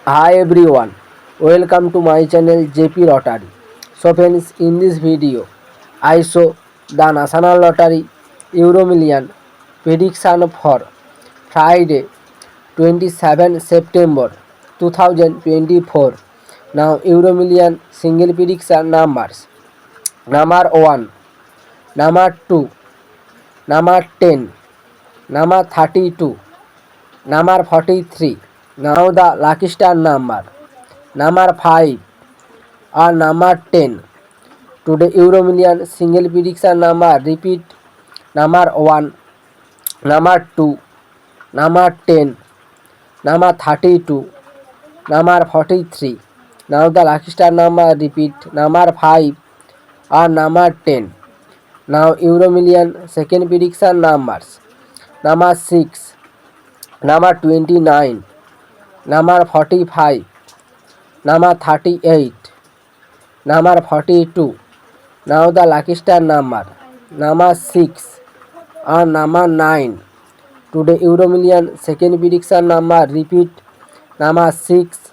Hi everyone, welcome to my channel JP Lottery. So friends, in this video, I show the National Lottery Euro Million prediction for Friday 27 September 2024. Now Euro Million single prediction numbers. Number 1, number 2, number 10, number 32, number 43. Now the lucky star number. Number 5 or number 10. Today Euro Million single prediction number repeat. Number 1, number 2, number 10, number 32, number 43. Now the lucky star number repeat. Number 5 or number 10. Now Euro Million second prediction numbers. Number 6, number 29, number 45, number 38, number 42. Now the lucky star number. Number 6 or number 9. Today Euro Million second prediction number repeat. Number 6,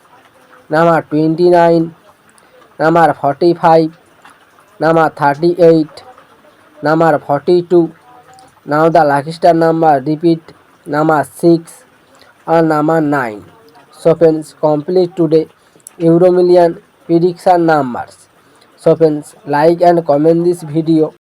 number 29, number 45, number 38, number 42. Now the lucky star number repeat. Number 6 or number 9. So friends, complete today Euro Million prediction numbers. So friends, like and comment this video.